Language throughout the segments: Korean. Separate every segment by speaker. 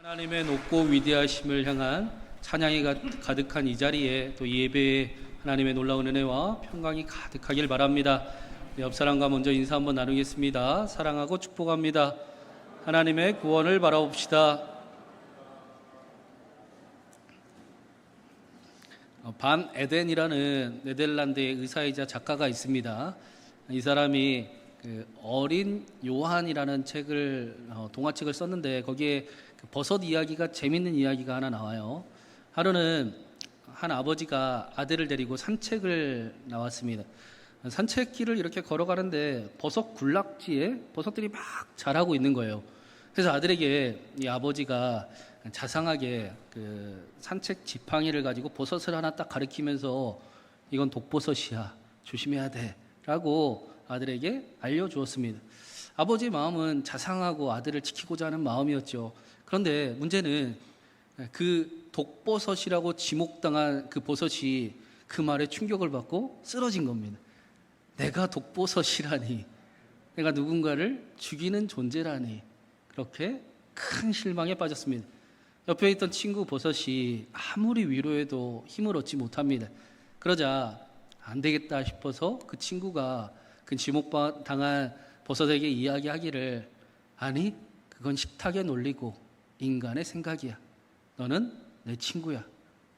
Speaker 1: 하나님의 높고 위대하심을 향한 찬양이 가득한 이 자리에 또 예배에 하나님의 놀라운 은혜와 평강이 가득하길 바랍니다. 옆 사람과 먼저 인사 한번 나누겠습니다. 사랑하고 축복합니다. 하나님의 구원을 바라봅시다. 반 에덴이라는 네덜란드의 의사이자 작가가 있습니다. 이 사람이 어린 요한이라는 책을 동화책을 썼는데 거기에 버섯 이야기가 재밌는 이야기가 하나 나와요. 하루는 한 아버지가 아들을 데리고 산책을 나왔습니다. 산책길을 이렇게 걸어가는데 버섯 군락지에 버섯들이 막 자라고 있는 거예요. 그래서 아들에게 이 아버지가 자상하게 산책 지팡이를 가지고 버섯을 하나 딱 가리키면서 이건 독버섯이야, 조심해야 돼 라고 아들에게 알려주었습니다. 아버지의 마음은 자상하고 아들을 지키고자 하는 마음이었죠. 그런데 문제는 그 독버섯이라고 지목당한 그 버섯이 그 말에 충격을 받고 쓰러진 겁니다. 내가 독버섯이라니, 내가 누군가를 죽이는 존재라니, 그렇게 큰 실망에 빠졌습니다. 옆에 있던 친구 버섯이 아무리 위로해도 힘을 얻지 못합니다. 그러자 안 되겠다 싶어서 그 친구가 그 지목당한 버섯에게 이야기하기를, 아니 그건 식탁에 놀리고 인간의 생각이야. 너는 내 친구야.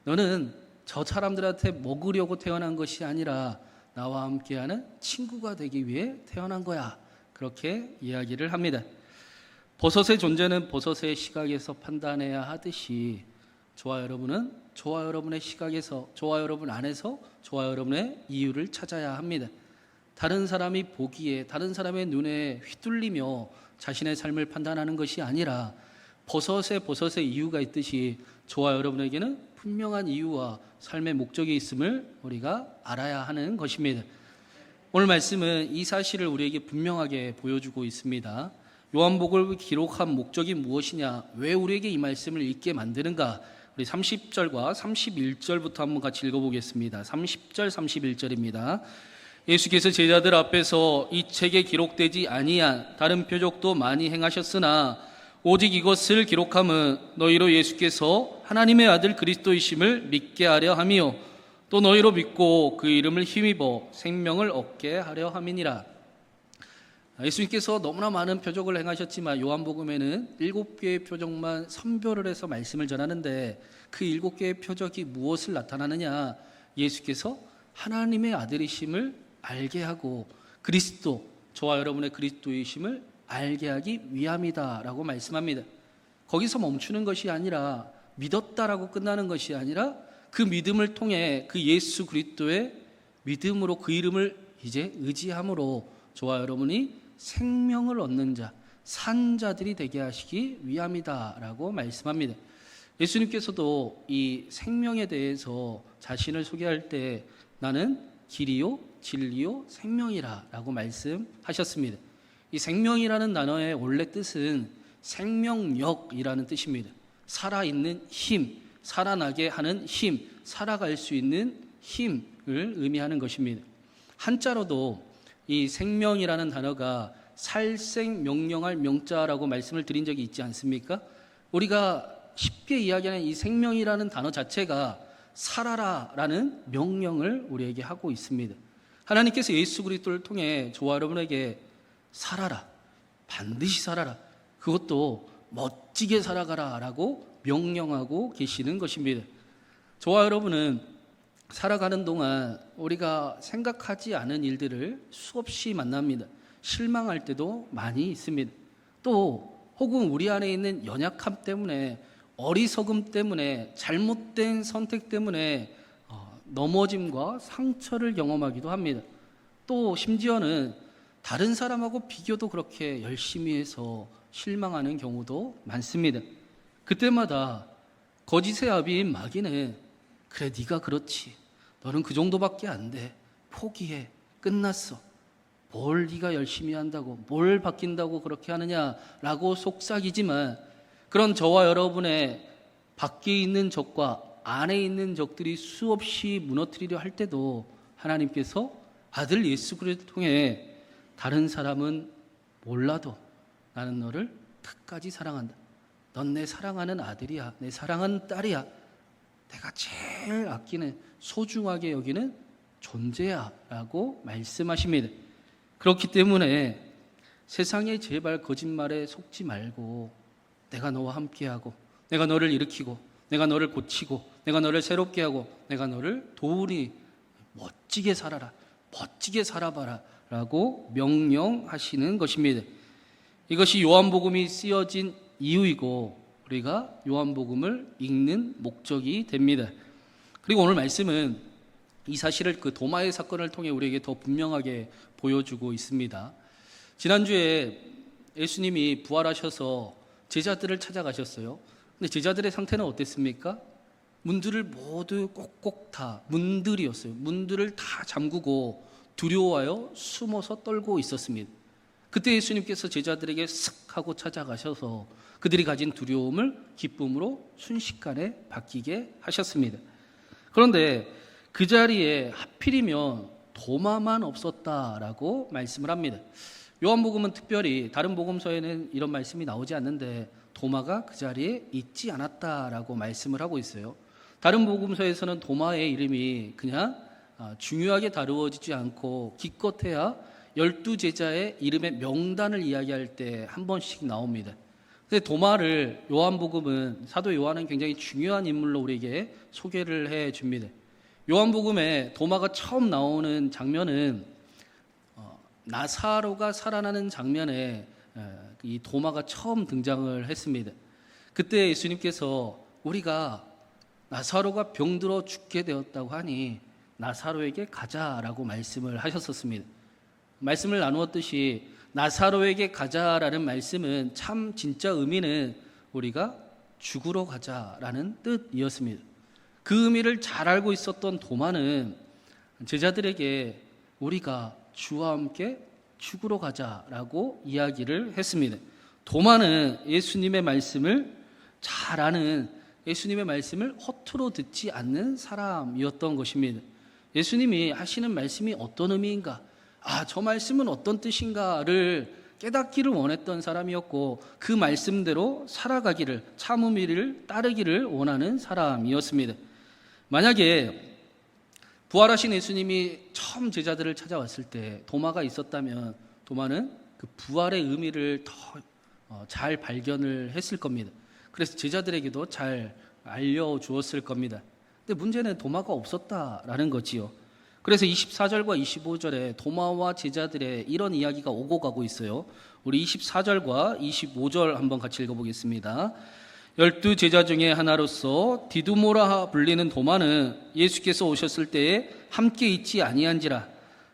Speaker 1: 너는 저 사람들한테 먹으려고 태어난 것이 아니라 나와 함께하는 친구가 되기 위해 태어난 거야. 그렇게 이야기를 합니다. 버섯의 존재는 버섯의 시각에서 판단해야 하듯이 저와 여러분은 저와 여러분의 시각에서, 저와 여러분 안에서 저와 여러분의 이유를 찾아야 합니다. 다른 사람이 보기에, 다른 사람의 눈에 휘둘리며 자신의 삶을 판단하는 것이 아니라 버섯의 이유가 있듯이 저와 여러분에게는 분명한 이유와 삶의 목적이 있음을 우리가 알아야 하는 것입니다. 오늘 말씀은 이 사실을 우리에게 분명하게 보여주고 있습니다. 요한복음을 기록한 목적이 무엇이냐, 왜 우리에게 이 말씀을 읽게 만드는가, 우리 30절과 31절부터 한번 같이 읽어보겠습니다. 30절, 31절입니다. 예수께서 제자들 앞에서 이 책에 기록되지 아니한 다른 표적도 많이 행하셨으나 오직 이것을 기록함은 너희로 예수께서 하나님의 아들 그리스도이심을 믿게 하려 함이요 또 너희로 믿고 그 이름을 힘입어 생명을 얻게 하려 함이니라. 예수님께서 너무나 많은 표적을 행하셨지만 요한복음에는 7개의 표적만 선별을 해서 말씀을 전하는데 그 7개의 표적이 무엇을 나타나느냐, 예수께서 하나님의 아들이심을 알게 하고 그리스도, 저와 여러분의 그리스도이심을 알게 하기 위함이다라고 말씀합니다. 거기서 멈추는 것이 아니라, 믿었다라고 끝나는 것이 아니라 그 믿음을 통해 그 예수 그리스도의 믿음으로 그 이름을 이제 의지함으로 저와 여러분이 생명을 얻는 자, 산 자들이 되게 하시기 위함이다라고 말씀합니다. 예수님께서도 이 생명에 대해서 자신을 소개할 때 나는 길이요 진리요 생명이라 라고 말씀하셨습니다. 이 생명이라는 단어의 원래 뜻은 생명력이라는 뜻입니다. 살아있는 힘, 살아나게 하는 힘, 살아갈 수 있는 힘을 의미하는 것입니다. 한자로도 이 생명이라는 단어가 살생명령할 명자라고 말씀을 드린 적이 있지 않습니까? 우리가 쉽게 이야기하는 이 생명이라는 단어 자체가 살아라라는 명령을 우리에게 하고 있습니다. 하나님께서 예수 그리스도를 통해 저와 여러분에게 살아라, 반드시 살아라, 그것도 멋지게 살아가라 라고 명령하고 계시는 것입니다. 저와 여러분은 살아가는 동안 우리가 생각하지 않은 일들을 수없이 만납니다. 실망할 때도 많이 있습니다. 또 혹은 우리 안에 있는 연약함 때문에, 어리석음 때문에, 잘못된 선택 때문에 넘어짐과 상처를 경험하기도 합니다. 또 심지어는 다른 사람하고 비교도 그렇게 열심히 해서 실망하는 경우도 많습니다. 그때마다 거짓의 아비인 마귀는, 그래 네가 그렇지, 너는 그 정도밖에 안 돼, 포기해, 끝났어, 뭘 네가 열심히 한다고, 뭘 바뀐다고 그렇게 하느냐라고 속삭이지만, 그런 저와 여러분의 밖에 있는 적과 안에 있는 적들이 수없이 무너뜨리려 할 때도 하나님께서 아들 예수 그리스도를 통해 다른 사람은 몰라도 나는 너를 끝까지 사랑한다, 넌 내 사랑하는 아들이야. 내 사랑하는 딸이야. 내가 제일 아끼는, 소중하게 여기는 존재야 라고 말씀하십니다. 그렇기 때문에 세상에 제발 거짓말에 속지 말고 내가 너와 함께하고, 내가 너를 일으키고, 내가 너를 고치고, 내가 너를 새롭게 하고, 내가 너를 도우니 멋지게 살아라, 멋지게 살아봐라 라고 명령하시는 것입니다. 이것이 요한복음이 쓰여진 이유이고 우리가 요한복음을 읽는 목적이 됩니다. 그리고 오늘 말씀은 이 사실을 그 도마의 사건을 통해 우리에게 더 분명하게 보여주고 있습니다. 지난주에 예수님이 부활하셔서 제자들을 찾아가셨어요. 근데 제자들의 상태는 어땠습니까? 문들을 모두 꼭꼭 다 문들이었어요. 문들을 다 잠그고 두려워하여 숨어서 떨고 있었습니다. 그때 예수님께서 제자들에게 쓱 하고 찾아가셔서 그들이 가진 두려움을 기쁨으로 순식간에 바뀌게 하셨습니다. 그런데 그 자리에 하필이면 도마만 없었다라고 말씀을 합니다. 요한복음은 특별히 다른 복음서에는 이런 말씀이 나오지 않는데 도마가 그 자리에 있지 않았다라고 말씀을 하고 있어요. 다른 복음서에서는 도마의 이름이 그냥 중요하게 다루어지지 않고 기껏해야 12제자의 이름의 명단을 이야기할 때 한 번씩 나옵니다. 근데 도마를 요한복음은, 사도 요한은 굉장히 중요한 인물로 우리에게 소개를 해 줍니다. 요한복음에 도마가 처음 나오는 장면은 나사로가 살아나는 장면에 이 도마가 처음 등장을 했습니다. 그때 예수님께서 우리가 나사로가 병들어 죽게 되었다고 하니 나사로에게 가자라고 말씀을 하셨었습니다. 말씀을 나누었듯이 나사로에게 가자라는 말씀은 참 진짜 의미는 우리가 죽으러 가자라는 뜻이었습니다. 그 의미를 잘 알고 있었던 도마는 제자들에게 우리가 주와 함께 죽으러 가자라고 이야기를 했습니다. 도마는 예수님의 말씀을 잘 아는, 예수님의 말씀을 허투루 듣지 않는 사람이었던 것입니다. 예수님이 하시는 말씀이 어떤 의미인가, 저 말씀은 어떤 뜻인가를 깨닫기를 원했던 사람이었고 그 말씀대로 살아가기를, 참 의미를 따르기를 원하는 사람이었습니다. 만약에 부활하신 예수님이 처음 제자들을 찾아왔을 때 도마가 있었다면 도마는 그 부활의 의미를 더 잘 발견을 했을 겁니다. 그래서 제자들에게도 잘 알려주었을 겁니다. 근데 문제는 도마가 없었다라는 거지요. 그래서 24절과 25절에 도마와 제자들의 이런 이야기가 오고 가고 있어요. 우리 24절과 25절 한번 같이 읽어보겠습니다. 12제자 중에 하나로서 디두모라 불리는 도마는 예수께서 오셨을 때에 함께 있지 아니한지라.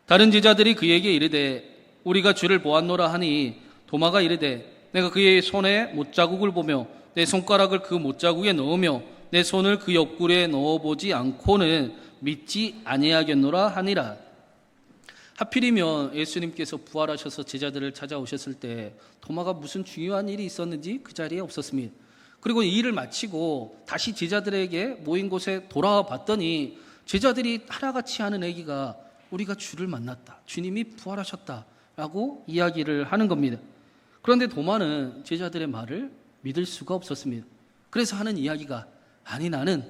Speaker 1: 다른 제자들이 그에게 이르되 우리가 주를 보았노라 하니 도마가 이르되 내가 그의 손에 못자국을 보며 내 손가락을 그 못자국에 넣으며 내 손을 그 옆구리에 넣어보지 않고는 믿지 아니하겠노라 하니라. 하필이면 예수님께서 부활하셔서 제자들을 찾아오셨을 때 도마가 무슨 중요한 일이 있었는지 그 자리에 없었습니다. 그리고 이 일을 마치고 다시 제자들에게 모인 곳에 돌아와 봤더니 제자들이 하나같이 하는 얘기가 우리가 주를 만났다, 주님이 부활하셨다라고 이야기를 하는 겁니다. 그런데 도마는 제자들의 말을 믿을 수가 없었습니다. 그래서 하는 이야기가 아니 나는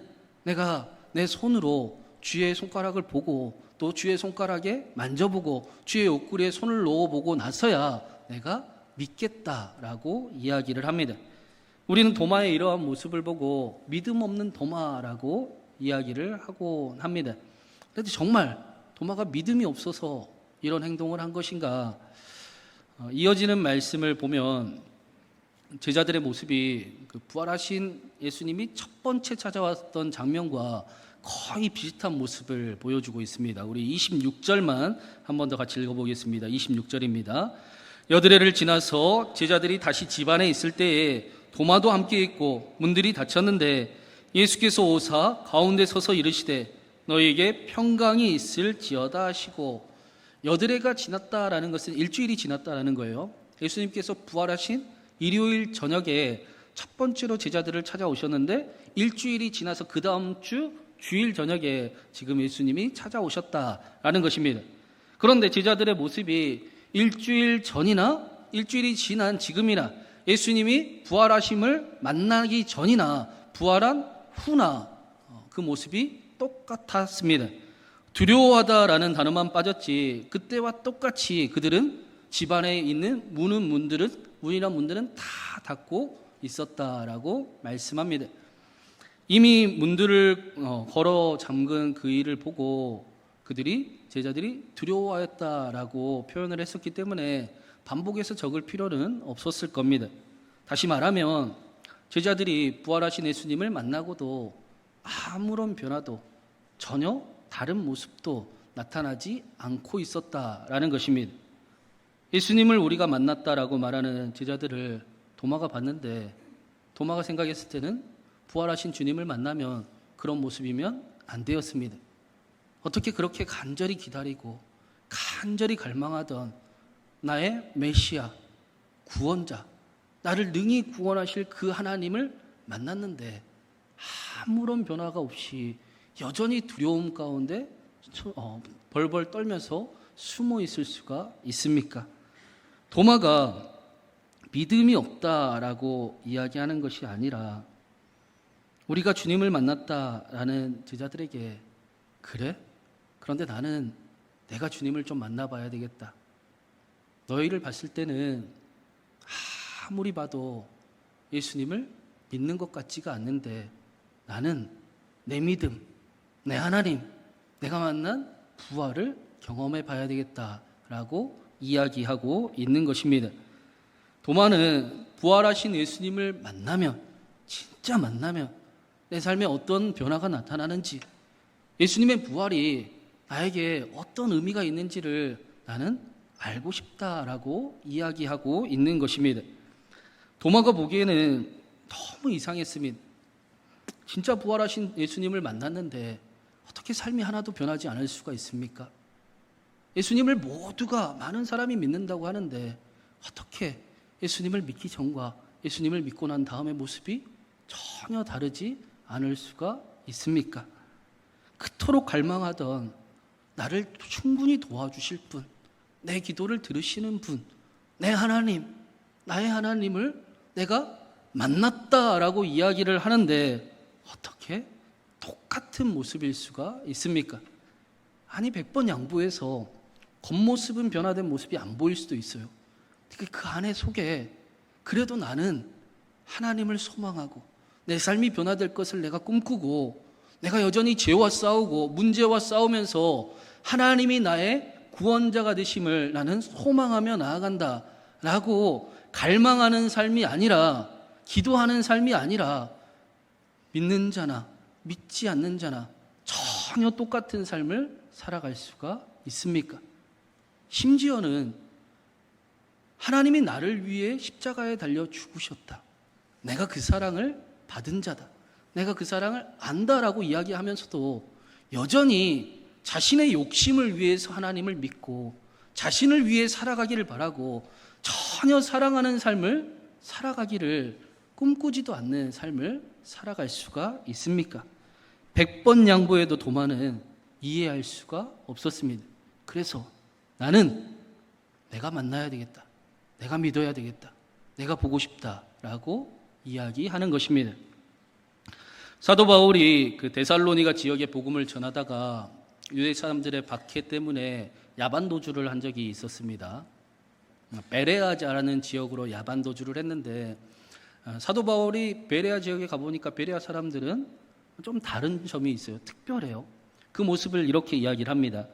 Speaker 1: 내가 내 손으로 주의 손가락을 보고 또 주의 손가락에 만져보고 주의 옆구리에 손을 넣어보고 나서야 내가 믿겠다라고 이야기를 합니다. 우리는 도마의 이러한 모습을 보고 믿음 없는 도마라고 이야기를 하곤 합니다. 그런데 정말 도마가 믿음이 없어서 이런 행동을 한 것인가? 이어지는 말씀을 보면 제자들의 모습이 그 부활하신 예수님이 첫 번째 찾아왔던 장면과 거의 비슷한 모습을 보여주고 있습니다. 우리 26절만 한 번 더 같이 읽어보겠습니다. 26절입니다. 여드레를 지나서 제자들이 다시 집안에 있을 때에 도마도 함께 있고 문들이 닫혔는데 예수께서 오사 가운데 서서 이르시되 너희에게 평강이 있을지어다 하시고, 여드레가 지났다라는 것은 일주일이 지났다라는 거예요. 예수님께서 부활하신 일요일 저녁에 첫 번째로 제자들을 찾아오셨는데 일주일이 지나서 그 다음 주 주일 저녁에 지금 예수님이 찾아오셨다라는 것입니다. 그런데 제자들의 모습이 일주일 전이나 일주일이 지난 지금이나 예수님이 부활하심을 만나기 전이나 부활한 후나 그 모습이 똑같았습니다. 두려워하다라는 단어만 빠졌지 그때와 똑같이 그들은 집안에 있는 문이나 문들은 다 닫고 있었다라고 말씀합니다. 이미 문들을 걸어 잠근 그 일을 보고 제자들이 두려워하였다라고 표현을 했었기 때문에 반복해서 적을 필요는 없었을 겁니다. 다시 말하면 제자들이 부활하신 예수님을 만나고도 아무런 변화도 전혀 다른 모습도 나타나지 않고 있었다라는 것입니다. 예수님을 우리가 만났다라고 말하는 제자들을 도마가 봤는데 도마가 생각했을 때는 부활하신 주님을 만나면 그런 모습이면 안 되었습니다. 어떻게 그렇게 간절히 기다리고 간절히 갈망하던 나의 메시아, 구원자, 나를 능히 구원하실 그 하나님을 만났는데 아무런 변화가 없이 여전히 두려움 가운데 벌벌 떨면서 숨어 있을 수가 있습니까? 도마가 믿음이 없다라고 이야기하는 것이 아니라 우리가 주님을 만났다라는 제자들에게 그래? 그런데 나는 내가 주님을 좀 만나봐야 되겠다. 너희를 봤을 때는 아무리 봐도 예수님을 믿는 것 같지가 않는데 나는 내 믿음, 내 하나님, 내가 만난 부활을 경험해 봐야 되겠다라고 이야기하고 있는 것입니다. 도마는 부활하신 예수님을 만나면, 진짜 만나면 내 삶에 어떤 변화가 나타나는지, 예수님의 부활이 나에게 어떤 의미가 있는지를 나는 알고 싶다라고 이야기하고 있는 것입니다. 도마가 보기에는 너무 이상했습니다. 진짜 부활하신 예수님을 만났는데 어떻게 삶이 하나도 변하지 않을 수가 있습니까? 예수님을 모두가 많은 사람이 믿는다고 하는데 어떻게 예수님을 믿기 전과 예수님을 믿고 난 다음의 모습이 전혀 다르지 않을 수가 있습니까? 그토록 갈망하던 나를 충분히 도와주실 분, 내 기도를 들으시는 분, 내 하나님, 나의 하나님을 내가 만났다라고 이야기를 하는데 어떻게 똑같은 모습일 수가 있습니까? 아니 100번 양보해서 겉모습은 변화된 모습이 안 보일 수도 있어요. 그 안에 속에 그래도 나는 하나님을 소망하고 내 삶이 변화될 것을 내가 꿈꾸고 내가 여전히 죄와 싸우고 문제와 싸우면서 하나님이 나의 구원자가 되심을 나는 소망하며 나아간다 라고 갈망하는 삶이 아니라, 기도하는 삶이 아니라 믿는 자나 믿지 않는 자나 전혀 똑같은 삶을 살아갈 수가 있습니까? 심지어는 하나님이 나를 위해 십자가에 달려 죽으셨다, 내가 그 사랑을 받은 자다, 내가 그 사랑을 안다라고 이야기하면서도 여전히 자신의 욕심을 위해서 하나님을 믿고 자신을 위해 살아가기를 바라고 전혀 사랑하는 삶을 살아가기를 꿈꾸지도 않는 삶을 살아갈 수가 있습니까? 100번 양보해도 도마는 이해할 수가 없었습니다. 그래서 나는 내가 만나야 되겠다, 내가 믿어야 되겠다, 내가 보고 싶다라고 이야기하는 것입니다. 사도 바울이 그 데살로니가 지역에 복음을 전하다가 유대 사람들의 박해 때문에 야반 도주를 한 적이 있었습니다. 베레아라는 지역으로 야반 도주를 했는데 사도 바울이 베레아 지역에 가보니까 베레아 사람들은 좀 다른 점이 있어요. 특별해요. 그 모습을 이렇게 이야기를 합니다.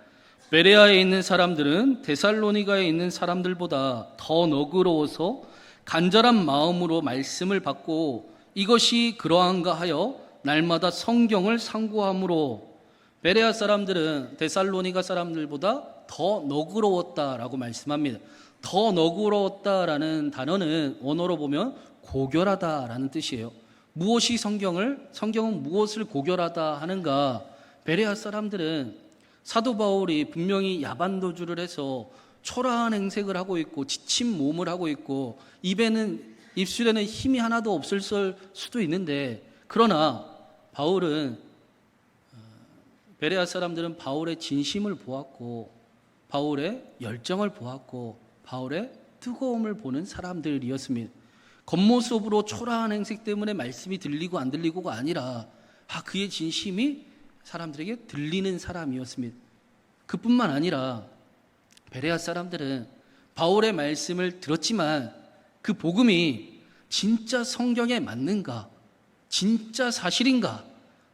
Speaker 1: 베레아에 있는 사람들은 데살로니가에 있는 사람들보다 더 너그러워서 간절한 마음으로 말씀을 받고 이것이 그러한가 하여 날마다 성경을 상고함으로 베레아 사람들은 데살로니가 사람들보다 더 너그러웠다라고 말씀합니다. 더 너그러웠다라는 단어는 원어로 보면 고결하다라는 뜻이에요. 무엇이 성경은 무엇을 고결하다 하는가? 베레아 사람들은 사도 바울이 분명히 야반도주를 해서 초라한 행색을 하고 있고 지친 몸을 하고 있고 입술에는 힘이 하나도 없을 수도 있는데, 그러나 베레아 사람들은 바울의 진심을 보았고 바울의 열정을 보았고 바울의 뜨거움을 보는 사람들이었습니다. 겉모습으로 초라한 행색 때문에 말씀이 들리고 안 들리고가 아니라 그의 진심이 사람들에게 들리는 사람이었습니다. 그뿐만 아니라 베레아 사람들은 바울의 말씀을 들었지만 그 복음이 진짜 성경에 맞는가? 진짜 사실인가?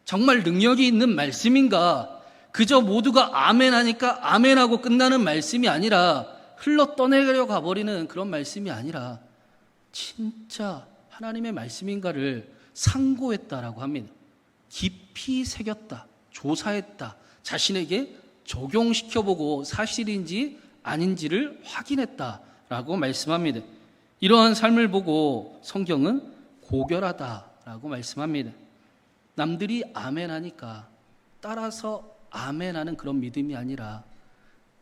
Speaker 1: 정말 능력이 있는 말씀인가? 그저 모두가 아멘 하니까 아멘하고 끝나는 말씀이 아니라 흘러 떠내려 가버리는 그런 말씀이 아니라 진짜 하나님의 말씀인가를 상고했다라고 합니다. 깊이 새겼다, 조사했다, 자신에게 적용시켜보고 사실인지 아닌지를 확인했다라고 말씀합니다. 이러한 삶을 보고 성경은 고결하다라고 말씀합니다. 남들이 아멘하니까 따라서 아멘하는 그런 믿음이 아니라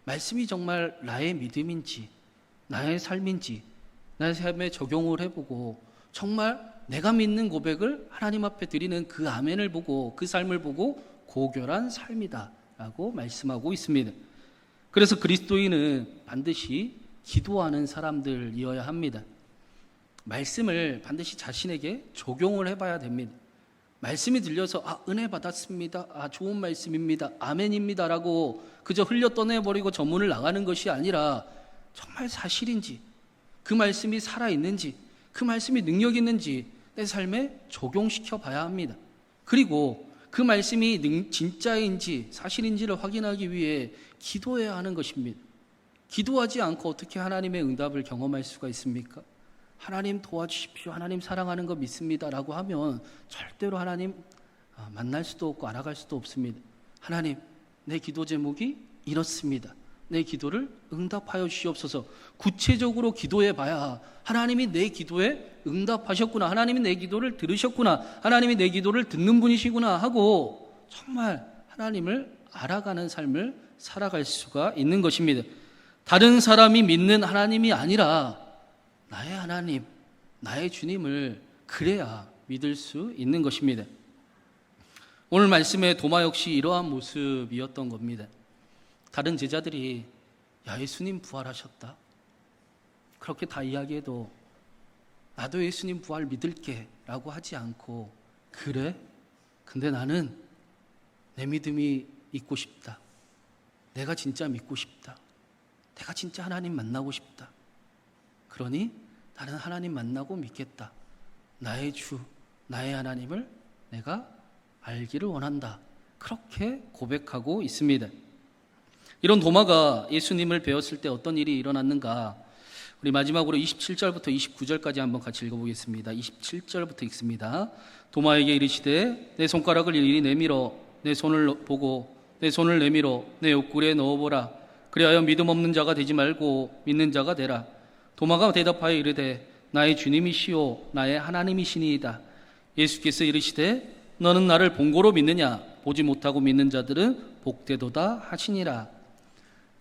Speaker 1: 말씀이 정말 나의 믿음인지 나의 삶인지 나의 삶에 적용을 해보고 정말 내가 믿는 고백을 하나님 앞에 드리는 그 아멘을 보고 그 삶을 보고 고결한 삶이다 라고 말씀하고 있습니다. 그래서 그리스도인은 반드시 기도하는 사람들이어야 합니다. 말씀을 반드시 자신에게 적용을 해봐야 됩니다. 말씀이 들려서 은혜 받았습니다, 좋은 말씀입니다, 아멘입니다 라고 그저 흘려 떠내버리고 전문을 나가는 것이 아니라 정말 사실인지 그 말씀이 살아있는지 그 말씀이 능력 있는지 내 삶에 적용시켜 봐야 합니다. 그리고 그 말씀이 진짜인지 사실인지를 확인하기 위해 기도해야 하는 것입니다. 기도하지 않고 어떻게 하나님의 응답을 경험할 수가 있습니까? 하나님 도와주십시오, 하나님 사랑하는 거 믿습니다 라고 하면 절대로 하나님 만날 수도 없고 알아갈 수도 없습니다. 하나님, 내 기도 제목이 이렇습니다, 내 기도를 응답하여 주시옵소서. 구체적으로 기도해 봐야 하나님이 내 기도에 응답하셨구나, 하나님이 내 기도를 들으셨구나, 하나님이 내 기도를 듣는 분이시구나 하고 정말 하나님을 알아가는 삶을 살아갈 수가 있는 것입니다. 다른 사람이 믿는 하나님이 아니라 나의 하나님, 나의 주님을 그래야 믿을 수 있는 것입니다. 오늘 말씀의 도마 역시 이러한 모습이었던 겁니다. 다른 제자들이 예수님 부활하셨다 그렇게 다 이야기해도 나도 예수님 부활 믿을게 라고 하지 않고, 그래? 근데 나는 내 믿음이 있고 싶다, 내가 진짜 믿고 싶다, 내가 진짜 하나님 만나고 싶다, 그러니 나는 하나님 만나고 믿겠다, 나의 주, 나의 하나님을 내가 알기를 원한다, 그렇게 고백하고 있습니다. 이런 도마가 예수님을 배웠을 때 어떤 일이 일어났는가? 우리 마지막으로 27절부터 29절까지 한번 같이 읽어보겠습니다. 27절부터 읽습니다. 도마에게 이르시되 내 손가락을 이리 내밀어 내 손을 보고 내 손을 내밀어 내 옆구리에 넣어보라. 그리하여 믿음 없는 자가 되지 말고 믿는 자가 되라. 도마가 대답하여 이르되 나의 주님이시오 나의 하나님이시니이다. 예수께서 이르시되 너는 나를 본고로 믿느냐? 보지 못하고 믿는 자들은 복되도다 하시니라.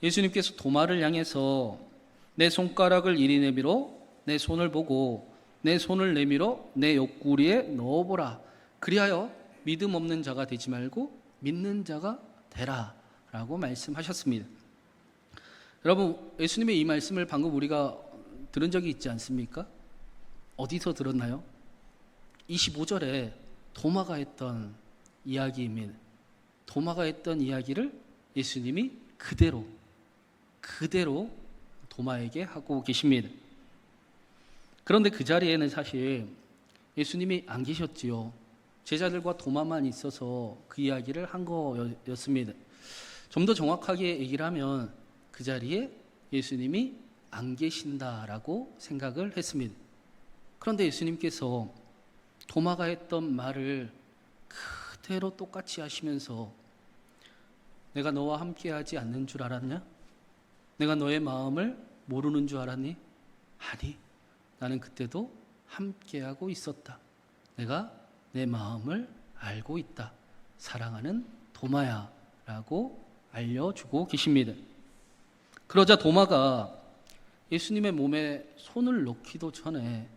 Speaker 1: 예수님께서 도마를 향해서 내 손가락을 이리 내밀어 내 손을 보고 내 손을 내밀어 내 옆구리에 넣어보라. 그리하여 믿음 없는 자가 되지 말고 믿는 자가 되라 라고 말씀하셨습니다. 여러분, 예수님의 이 말씀을 방금 우리가 들은 적이 있지 않습니까? 어디서 들었나요? 25절에 도마가 했던 이야기입니다. 도마가 했던 이야기를 예수님이 그대로 도마에게 하고 계십니다. 그런데 그 자리에는 사실 예수님이 안 계셨지요. 제자들과 도마만 있어서 그 이야기를 한 거였습니다. 좀 더 정확하게 얘기를 하면 그 자리에 예수님이 안 계신다라고 생각을 했습니다. 그런데 예수님께서 도마가 했던 말을 그대로 똑같이 하시면서 내가 너와 함께하지 않는 줄 알았냐? 내가 너의 마음을 모르는 줄 알았니? 아니, 나는 그때도 함께하고 있었다. 내가 내 마음을 알고 있다. 사랑하는 도마야 라고 알려주고 계십니다. 그러자 도마가 예수님의 몸에 손을 넣기도 전에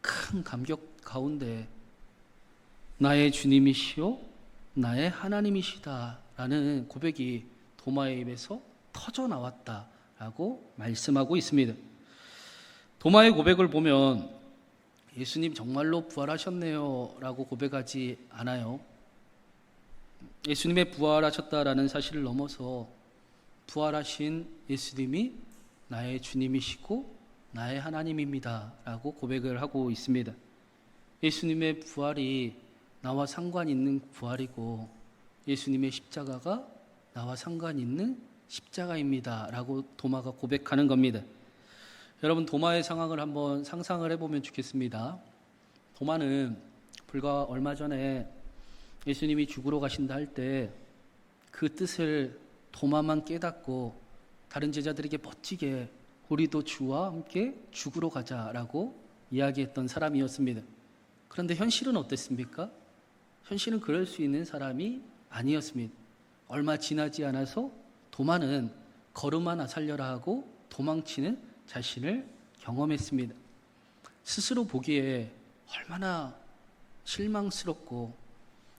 Speaker 1: 큰 감격 가운데 나의 주님이시오 나의 하나님이시다 라는 고백이 도마의 입에서 터져 나왔다라고 말씀하고 있습니다. 도마의 고백을 보면 예수님 정말로 부활하셨네요 라고 고백하지 않아요. 예수님의 부활하셨다라는 사실을 넘어서 부활하신 예수님이 나의 주님이시고 나의 하나님입니다 라고 고백을 하고 있습니다. 예수님의 부활이 나와 상관 있는 부활이고 예수님의 십자가가 나와 상관 있는 십자가입니다 라고 도마가 고백하는 겁니다. 여러분, 도마의 상황을 한번 상상을 해보면 좋겠습니다. 도마는 불과 얼마 전에 예수님이 죽으러 가신다 할 때 그 뜻을 도마만 깨닫고 다른 제자들에게 멋지게 우리도 주와 함께 죽으러 가자라고 이야기했던 사람이었습니다. 그런데 현실은 어땠습니까? 현실은 그럴 수 있는 사람이 아니었습니다. 얼마 지나지 않아서 도마는 걸음 하나 살려라 하고 도망치는 자신을 경험했습니다. 스스로 보기에 얼마나 실망스럽고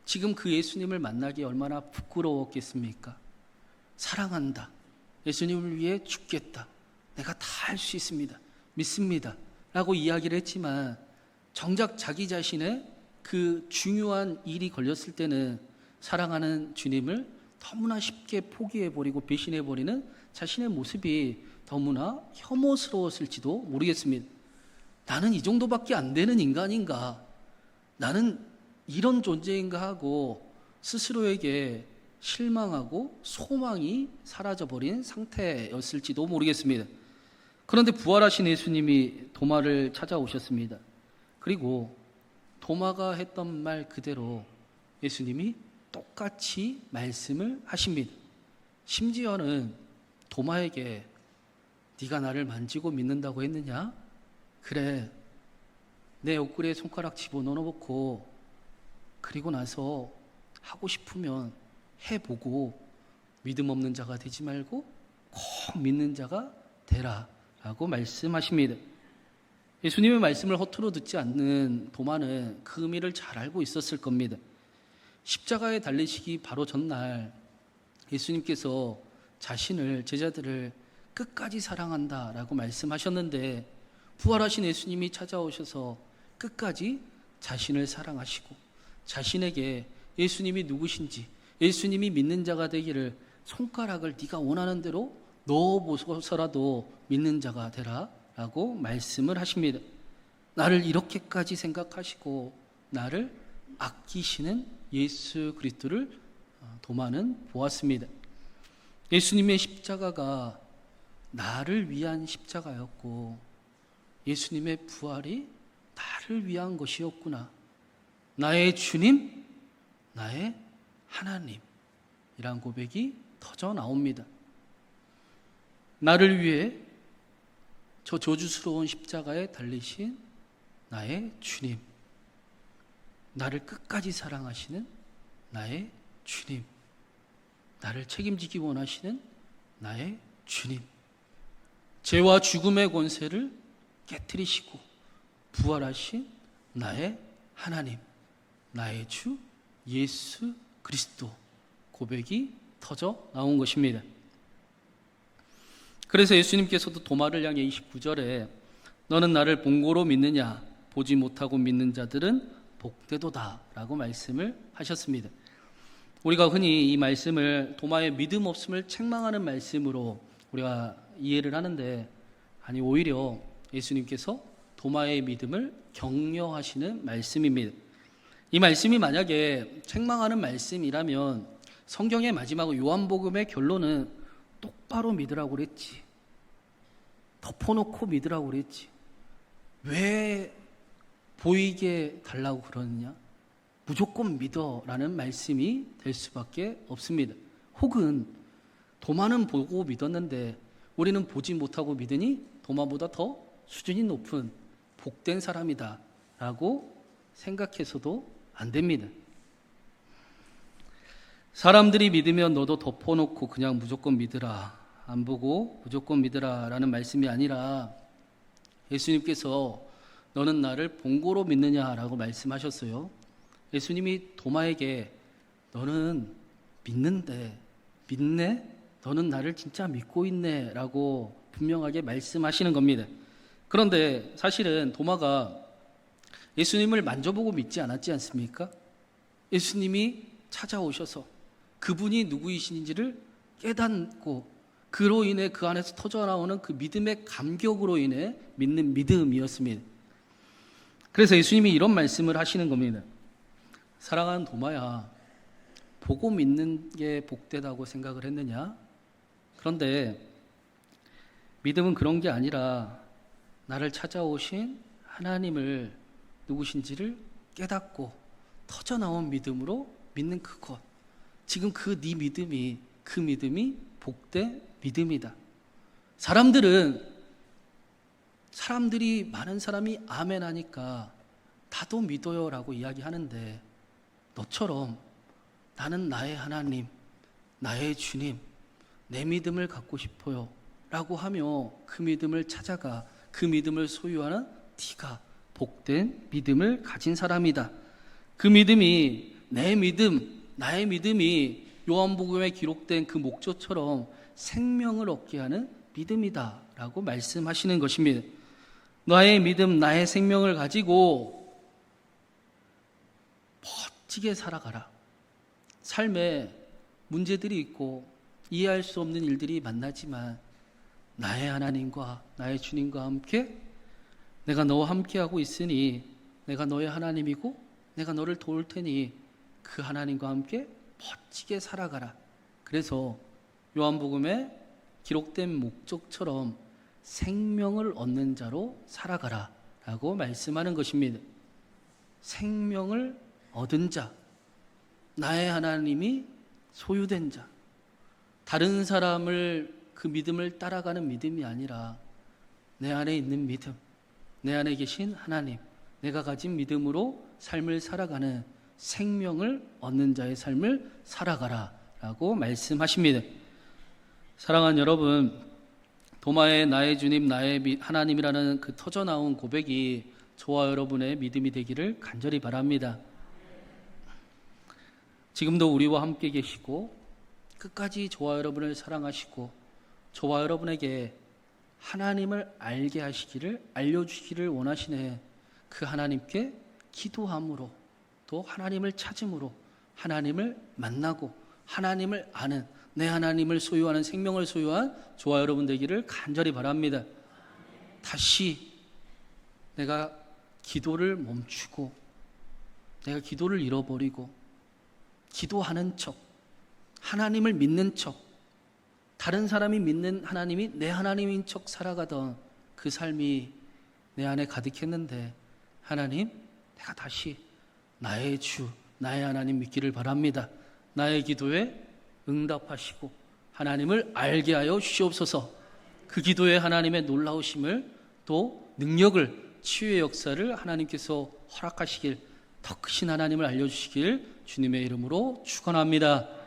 Speaker 1: 지금 그 예수님을 만나기 얼마나 부끄러웠겠습니까? 사랑한다. 예수님을 위해 죽겠다. 내가 다 할 수 있습니다. 믿습니다. 라고 이야기를 했지만 정작 자기 자신의 그 중요한 일이 걸렸을 때는 사랑하는 주님을 너무나 쉽게 포기해버리고 배신해버리는 자신의 모습이 너무나 혐오스러웠을지도 모르겠습니다. 나는 이 정도밖에 안 되는 인간인가? 나는 이런 존재인가 하고 스스로에게 실망하고 소망이 사라져버린 상태였을지도 모르겠습니다. 그런데 부활하신 예수님이 도마를 찾아오셨습니다. 그리고 도마가 했던 말 그대로 예수님이 똑같이 말씀을 하십니다. 심지어는 도마에게 네가 나를 만지고 믿는다고 했느냐? 그래, 내 옆구리에 손가락 집어넣어놓고 그리고 나서 하고 싶으면 해보고 믿음 없는 자가 되지 말고 꼭 믿는 자가 되라 라고 말씀하십니다. 예수님의 말씀을 허투루 듣지 않는 도마는 그 의미를 잘 알고 있었을 겁니다. 십자가에 달리시기 바로 전날 예수님께서 자신을, 제자들을 끝까지 사랑한다라고 말씀하셨는데 부활하신 예수님이 찾아오셔서 끝까지 자신을 사랑하시고 자신에게 예수님이 누구신지, 예수님이 믿는 자가 되기를 손가락을 네가 원하는 대로 넣어보서라도 믿는 자가 되라 라고 말씀을 하십니다. 나를 이렇게까지 생각하시고 나를 아끼시는 예수 그리스도를 도마는 보았습니다. 예수님의 십자가가 나를 위한 십자가였고 예수님의 부활이 나를 위한 것이었구나. 나의 주님, 나의 하나님이란 고백이 터져 나옵니다. 나를 위해 저 저주스러운 십자가에 달리신 나의 주님, 나를 끝까지 사랑하시는 나의 주님, 나를 책임지기 원하시는 나의 주님, 죄와 죽음의 권세를 깨뜨리시고 부활하신 나의 하나님, 나의 주 예수 그리스도 고백이 터져 나온 것입니다. 그래서 예수님께서도 도마를 향해 29절에 너는 나를 본고로 믿느냐? 보지 못하고 믿는 자들은 복되도다 라고 말씀을 하셨습니다. 우리가 흔히 이 말씀을 도마의 믿음 없음을 책망하는 말씀으로 우리가 이해를 하는데, 아니 오히려 예수님께서 도마의 믿음을 격려하시는 말씀입니다. 이 말씀이 만약에 책망하는 말씀이라면 성경의 마지막 요한복음의 결론은 똑바로 믿으라고 그랬지, 덮어놓고 믿으라고 그랬지, 왜 보이게 달라고 그러느냐, 무조건 믿어라는 말씀이 될 수밖에 없습니다. 혹은 도마는 보고 믿었는데 우리는 보지 못하고 믿으니 도마보다 더 수준이 높은 복된 사람이다 라고 생각해서도 안 됩니다. 사람들이 믿으면 너도 덮어놓고 그냥 무조건 믿으라, 안 보고 무조건 믿으라 라는 말씀이 아니라 예수님께서 너는 나를 본고로 믿느냐라고 말씀하셨어요. 예수님이 도마에게 너는 믿는데, 믿네? 너는 나를 진짜 믿고 있네 라고 분명하게 말씀하시는 겁니다. 그런데 사실은 도마가 예수님을 만져보고 믿지 않았지 않습니까? 예수님이 찾아오셔서 그분이 누구이신지를 깨닫고 그로 인해 그 안에서 터져나오는 그 믿음의 감격으로 인해 믿는 믿음이었습니다. 그래서 예수님이 이런 말씀을 하시는 겁니다. 사랑하는 도마야, 보고 믿는 게 복되다고 생각을 했느냐? 그런데 믿음은 그런 게 아니라 나를 찾아오신 하나님을 누구신지를 깨닫고 터져나온 믿음으로 믿는 그것. 지금 그 믿음이 복된 믿음이다. 사람들이 많은 사람이 아멘 하니까 나도 믿어요 라고 이야기하는데, 너처럼 나는 나의 하나님, 나의 주님, 내 믿음을 갖고 싶어요 라고 하며 그 믿음을 찾아가 그 믿음을 소유하는 네가 복된 믿음을 가진 사람이다. 그 믿음이, 내 믿음, 나의 믿음이 요한복음에 기록된 그 목조처럼 생명을 얻게 하는 믿음이다 라고 말씀하시는 것입니다. 나의 믿음, 나의 생명을 가지고 멋지게 살아가라. 삶에 문제들이 있고 이해할 수 없는 일들이 만나지만 나의 하나님과 나의 주님과 함께 내가 너와 함께하고 있으니 내가 너의 하나님이고 내가 너를 도울 테니 그 하나님과 함께 멋지게 살아가라. 그래서 요한복음에 기록된 목적처럼 생명을 얻는 자로 살아가라 라고 말씀하는 것입니다. 생명을 얻은 자, 나의 하나님이 소유된 자, 다른 사람을 그 믿음을 따라가는 믿음이 아니라 내 안에 있는 믿음, 내 안에 계신 하나님, 내가 가진 믿음으로 삶을 살아가는 생명을 얻는 자의 삶을 살아가라 라고 말씀하십니다. 사랑하는 여러분, 도마의 나의 주님, 나의 하나님이라는 그 터져나온 고백이 저와 여러분의 믿음이 되기를 간절히 바랍니다. 지금도 우리와 함께 계시고 끝까지 저와 여러분을 사랑하시고 저와 여러분에게 하나님을 알게 하시기를, 알려주시기를 원하시네. 그 하나님께 기도함으로 또 하나님을 찾음으로 하나님을 만나고 하나님을 아는, 내 하나님을 소유하는 생명을 소유한 저와 여러분 되기를 간절히 바랍니다. 다시 내가 기도를 멈추고 내가 기도를 잃어버리고 기도하는 척, 하나님을 믿는 척, 다른 사람이 믿는 하나님이 내 하나님인 척 살아가던 그 삶이 내 안에 가득했는데, 하나님, 내가 다시 나의 주, 나의 하나님 믿기를 바랍니다. 나의 기도에 응답하시고 하나님을 알게 하여 주시옵소서. 그 기도에 하나님의 놀라우심을 또 능력을, 치유의 역사를 하나님께서 허락하시길, 더 크신 하나님을 알려주시길 주님의 이름으로 축원합니다.